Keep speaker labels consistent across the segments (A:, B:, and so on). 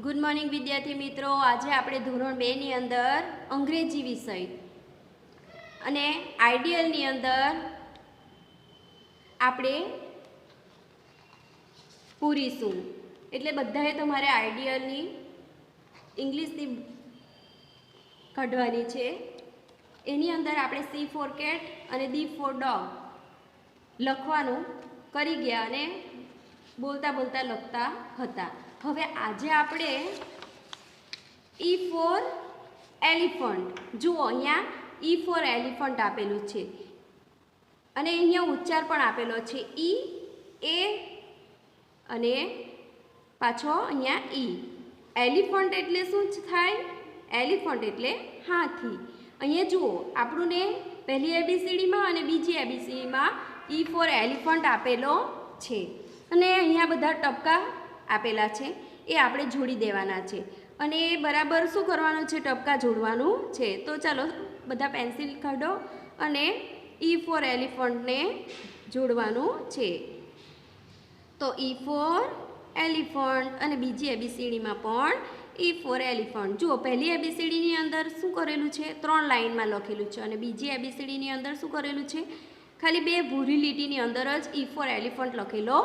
A: Good morning વિદ્યાર્થી મિત્રો। આજે આપણે ધોરણ 2 ની અંદર અંગ્રેજી વિષય અને આઈડિયલની અંદર આપણે પૂરીશું। એટલે બધાએ તમારે આઈડિયલની ઇંગ્લિશની કાઢવાની છે। એની અંદર આપણે સી ફોર કેટ અને ડી ફોર ડોગ લખવાનું કરી ગયા અને બોલતા બોલતા લખતા હતા। હવે આજે આપણે ઈ ફોર એલિફન્ટ, જુઓ અહીંયા ઈ ફોર એલિફન્ટ આપેલું છે અને અહીંયા ઉચ્ચાર પણ આપેલો છે ઈ એ અને પાછો અહીંયા ઈ। એલિફન્ટ એટલે શું થાય? એલિફન્ટ એટલે હાથી। અહીંયા જુઓ આપણું ને પહેલી એબીસીડીમાં અને બીજી એબીસીડીમાં ઈ ફોર એલિફન્ટ આપેલો છે અને અહીંયા બધા ટપકા આપેલા છે એ આપણે જોડી દેવાના છે અને એ બરાબર શું કરવાનું છે? ટપકા જોડવાનું છે। તો ચાલો બધા પેન્સિલ કાઢો અને ઈ ફોર એલિફન્ટને જોડવાનું છે। તો ઈ ફોર એલિફન્ટ અને બીજી એબીસીડીમાં પણ ઈ ફોર એલિફન્ટ। જુઓ પહેલી એબીસીડીની અંદર શું કરેલું છે? 3 લાઇનમાં લખેલું છે અને બીજી એબીસીડીની અંદર શું કરેલું છે? ખાલી 2 ભૂરી લીટીની અંદર જ ઈ ફોર એલિફન્ટ લખેલો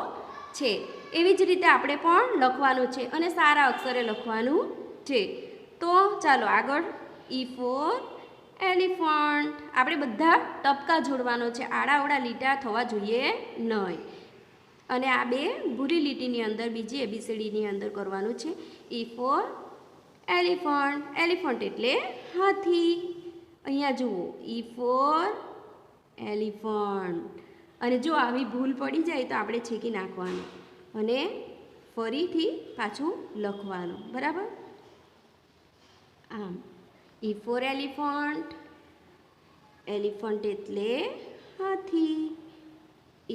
A: છે। એવી જ રીતે આપણે પણ લખવાનું છે અને સારા અક્ષરે લખવાનું છે। તો ચાલો આગળ ઈ ફોર એલિફન્ટ આપણે બધા ટપકા જોડવાનો છે, આડાઅવળા લીટા થવા જોઈએ નહીં અને આ 2 ભૂરી લીટીની અંદર બીજી એબીસીડીની અંદર કરવાનું છે ઈ ફોર એલિફન્ટ। એલિફન્ટ એટલે હાથી। અહીંયા જુઓ ઈ ફોર એલિફન્ટ અને જો આવી ભૂલ પડી જાય તો આપણે છેકી નાખવાનું અને ફરીથી પાછું લખવાનું, બરાબર? આમ ઈ ફોર એલિફન્ટ, એલિફન્ટ એટલે હાથી।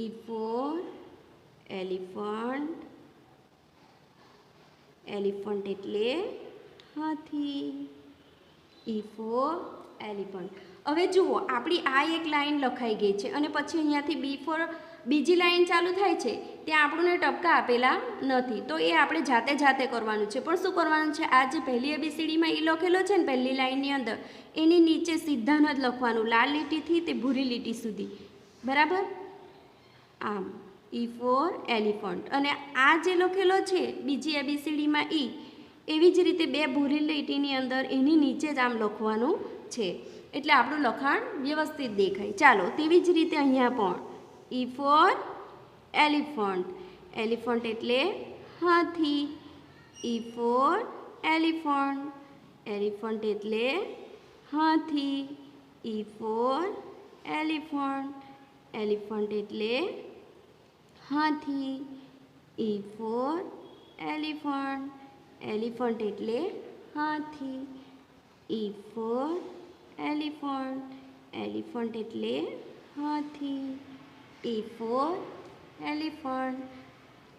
A: ઈ ફોર એલિફન્ટ, એલિફન્ટ એટલે હાથી। E for elephant. હવે જુઓ આપણી આ એક લાઈન લખાઈ ગઈ છે અને પછી અહીંયાથી બી ફોર બીજી લાઈન ચાલુ થાય છે, ત્યાં આપણને ટપકા આપેલા નથી તો એ આપણે જાતે જાતે કરવાનું છે। પણ શું કરવાનું છે? આ જે પહેલી એબીસીડીમાં ઈ લખેલો છે ને પહેલી લાઈનની અંદર, એની નીચે સીધાનું જ લખવાનું, લાલ લીટીથી તે ભૂરી લીટી સુધી, બરાબર? આમ ઈ ફોર એલિફન્ટ અને આ જે લખેલો છે બીજી એબીસીડીમાં ઈ, એવી જ રીતે 2 ભૂરી લીટીની અંદર એની નીચે જ આમ લખવાનું છે એટલે આપણું લખાણ વ્યવસ્થિત દેખાય। ચાલો તેવી જ રીતે અહીંયા પણ ઈ ફોર એલિફન્ટ, એલિફન્ટ એટલે હાથી। ઈ ફોર એલિફન્ટ, એલિફન્ટ એટલે હાથી। ઈ ફોર એલિફન્ટ, એલિફન્ટ એટલે હાથી। ઈ ફોર એલિફન્ટ, એલિફન્ટ એટલે હાથી। ઈ ફોર એલિફન્ટ, એલિફન્ટ એટલે હાથી। ઈ ફોર એલિફન્ટ,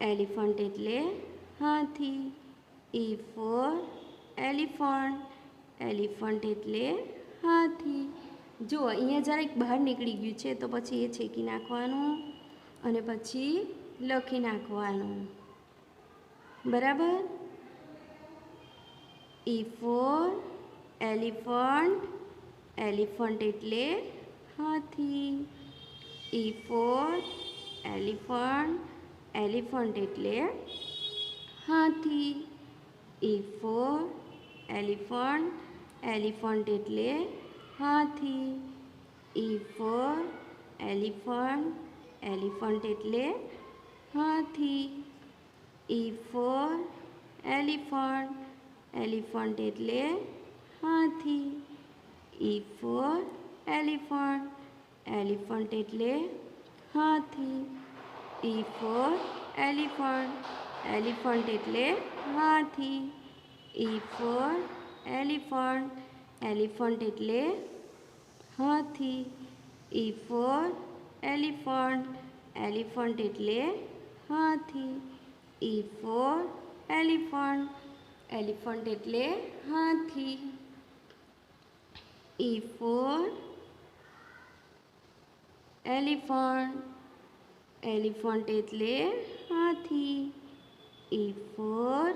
A: એલિફન્ટ એટલે હાથી। ઈ ફોર એલિફન્ટ, એલિફન્ટ એટલે હાથી। જો અહીંયા જરાક બહાર નીકળી ગયું છે તો પછી એ છેકી નાખવાનું અને પછી લખી નાખવાનું, બરાબર? ઈ ફોર એલિફન્ટ, એલિફન્ટ એટલે હાથી। ઈ ફોર એલિફન્ટ, એલિફન્ટ એટલે હાથી। ઈ ફોર એલિફન્ટ, એલિફન્ટ એટલે હાથી। ઈ ફોર એલિફન્ટ, એલિફન્ટ એટલે હાથી। ઈ ફોર એલિફન્ટ, એલિફન્ટ એટલે હાથી। ઈ ફોર એલિફન્ટ, એલિફન્ટ એટલે હાથી। ઈ ફોર એલિફન્ટ, એલિફન્ટ એટલે હાથી। ઈ ફોર એલિફન્ટ, એલિફન્ટ એટલે હાથી। E for elephant, elephant એટલે હાથી। E for elephant, elephant એટલે હાથી। E for elephant, elephant એટલે હાથી। E for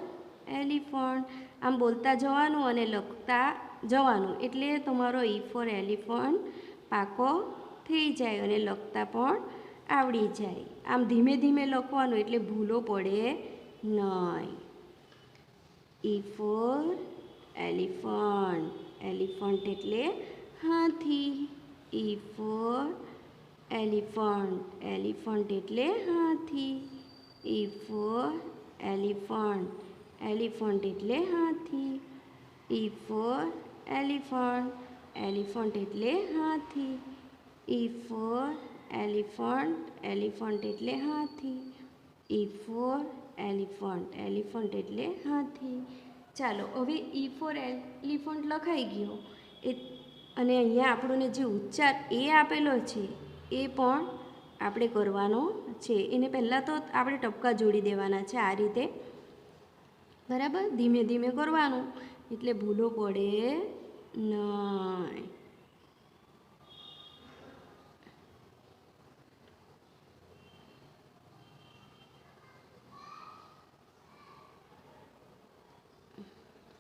A: elephant. Elephant, આમ બોલતા જવાનું અને લખતા જવાનું, એટલે તમારો E ફોર એલિફન્ટ પાકો થઈ જાય અને લખતા પણ આવડી જાય. આમ ધીમે ધીમે લખવાનું એટલે ભૂલો પડે નહીં. E ફોર એલિફન્ટ, એલિફન્ટ એટલે હાથી. E ફોર એલિફન્ટ, એલિફન્ટ એટલે હાથી. E ફોર એલિફન્ટ, એલિફન્ટ એટલે હાથી. E ફોર એલિફન્ટ, એલિફન્ટ એટલે હાથી. E ફોર એલિફન્ટ, એલિફન્ટ એટલે હાથી. E ફોર એલિફન્ટ, એલિફન્ટ એટલે હાથી. ચાલો હવે E ફોર એલિફન્ટ લખાઈ ગયો અને અહીંયા આપણને જે ઉચ્ચાર એ આપેલો છે એ પણ આપણે કરવાનો છે. એને પહેલાં તો આપણે ટપકા જોડી દેવાના છે આ રીતે, બરાબર. ધીમે ધીમે કરવાનું એટલે ભૂલો પડે નહીં.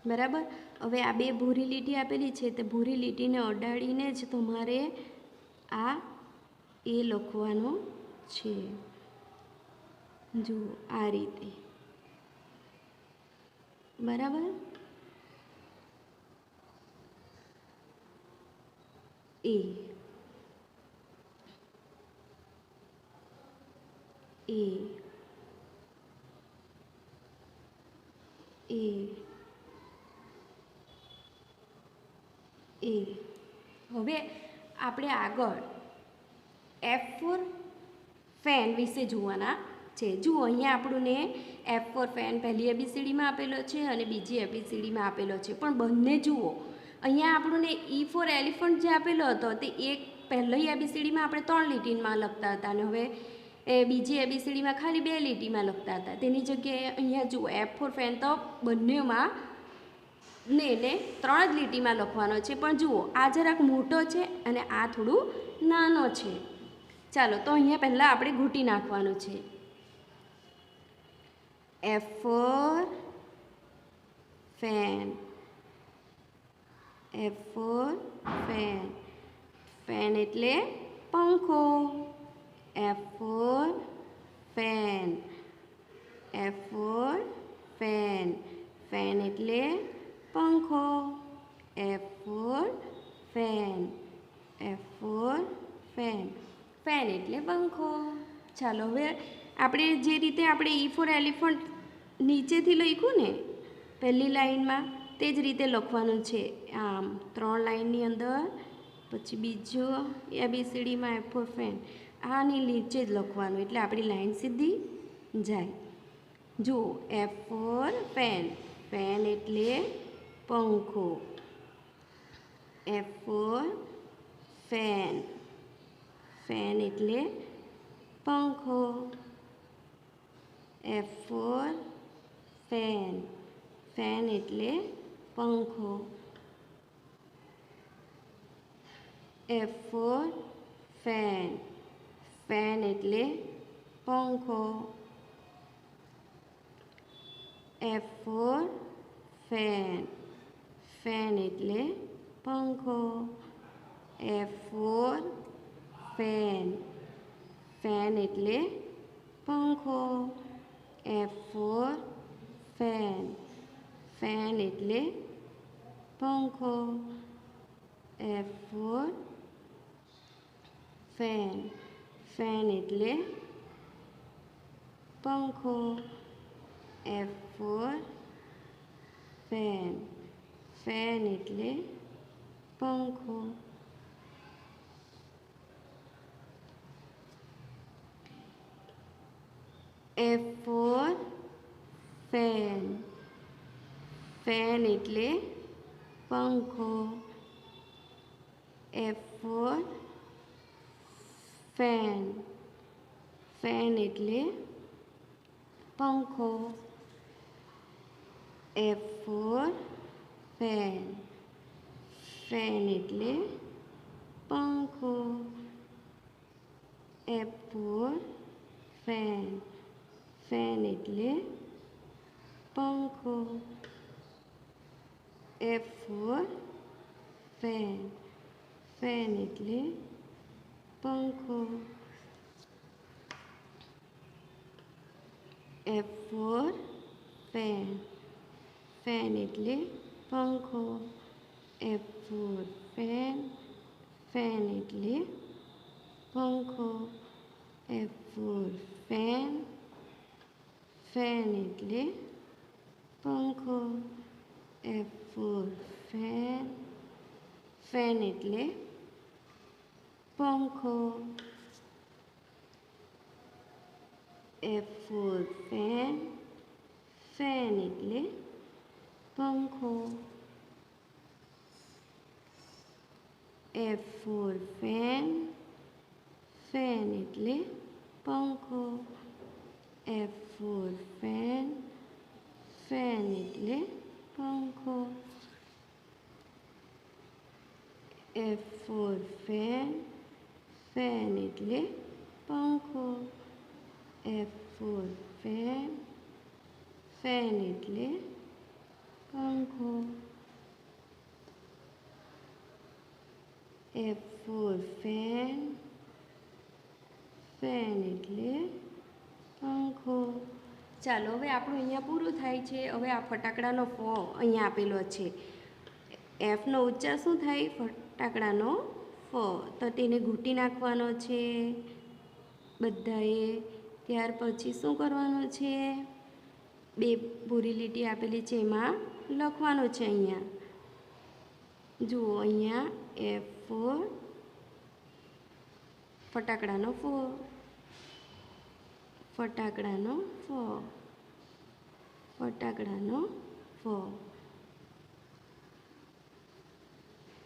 A: બરાબર. હવે આ બે ભૂરી લીટી આપેલી છે તે ભૂરી લીટીને અડાડીને જ તમારે આ એ લખવાનો છે. જુઓ આ રીતે, બરાબર. એ એ એ એ હવે આપણે આગળ F ફોર ફેન વિશે જોવાના છે. જુઓ અહીંયા આપણને F ફોર ફેન પહેલી ABCDમાં આપેલો છે અને બીજી ABCDમાં આપેલો છે, પણ બંને જુઓ અહીંયા આપણને E ફોર એલિફન્ટ જે આપેલો હતો તે એક પહેલી ABCDમાં આપણે 3 લીટીમાં લખતા હતા અને હવે બીજી ABCDમાં ખાલી 2 લીટીમાં લખતા હતા. તેની જગ્યાએ અહીંયા જુઓ F ફોર ફેન તો બંનેમાં ને 3 જ લીટીમાં લખવાનો છે, પણ જુઓ આ જરાક મોટો છે અને આ થોડું નાનો છે. ચાલો તો અહીંયા પહેલાં આપણે ઘૂંટી નાખવાનું છે. F for fan, F for fan, fan એટલે પંખો. F for fan, F for fan, fan એટલે પંખો. F for fan, F for fan, fan એટલે પંખો. ચાલો હવે આપણે જે રીતે આપણે E ફોર એલિફન્ટ નીચેથી લખ્યું ને પહેલી લાઈનમાં તે જ રીતે લખવાનું છે. આમ 3 લાઈનની અંદર, પછી બીજો ABCDમાં F ફોર ફેન, આની નીચે જ લખવાનું એટલે આપણી લાઈન સીધી જાય. જુઓ F ફોર ફેન, ફેન એટલે પંખો. F ફોર ફેન, ફેન એટલે પંખો. F ફોર ફેન, ફેન એટલે પંખો. F ફોર ફેન, ફેન એટલે પંખો. F ફોર ફેન, ફેન એટલે પંખો. F ફોર ફેન, ફેન એટલે પંખો. F ફોર ફેન, ફેન એટલે પંખો. F ફોર ફેન, ફેન એટલે પંખો. F ફોર ફેન, ફેન એટલે પંખો. F ફોર ફેન, ફેન એટલે પંખો. F ફોર ફેન, ફેન એટલે પંખો. F ફોર ફેન, ફેન એટલે પંખો. F ફોર ફેન, ફેન એટલે પંખો. F for fan. ફેન એટલે પંખો. F for fan. ફેન એટલે પંખો. F for fan. ફેન એટલે પંખો. F for fan. ફેન એટલે પંખો. F for fan. ફેન એટલે પંખો. F for fan. ફેન એટલે પંખો. F for fan. ફેન એટલે પંખો. F for fan. ફેન એટલે પંખો. F for fan. ફેન એટલે પંખો. F for fan. ફેન એટલે પંખો. F for fan. ફેન એટલે પંખો. ચાલો હવે આપણું અહીંયા પૂરું થાય છે. હવે આ ફટાકડાનો ફ અહીંયા આપેલો છે. એફનો ઉચ્ચાર શું થાય? ફટાકડાનો ફ. તો તેને ઘૂંટી નાખવાનો છે બધાએ. ત્યાર પછી શું કરવાનું છે? બે ભૂરી લીટી આપેલી છે એમાં લખવાનું છે. અહીંયા જુઓ, અહીંયા F for ફટાકડાનો ફ. ફટાકડાનો ફ. ફટાકડાનો ફ.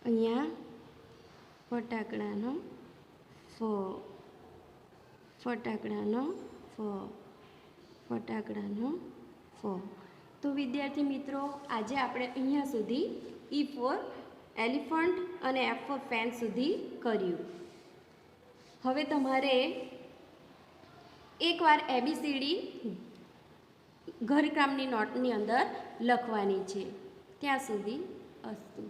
A: અહીંયા ફટાકડાનો ફ. ફટાકડાનો ફ. ફટાકડાનો ફ. તો વિદ્યાર્થી મિત્રો, આજે આપણે અહીંયા સુધી E ફોર એલિફન્ટ અને F ફોર ફેન સુધી કર્યું. હવે તમારે એકવાર ABCD ઘરકામની નોટની અંદર લખવાની છે. ત્યાં સુધી અસ્તુ.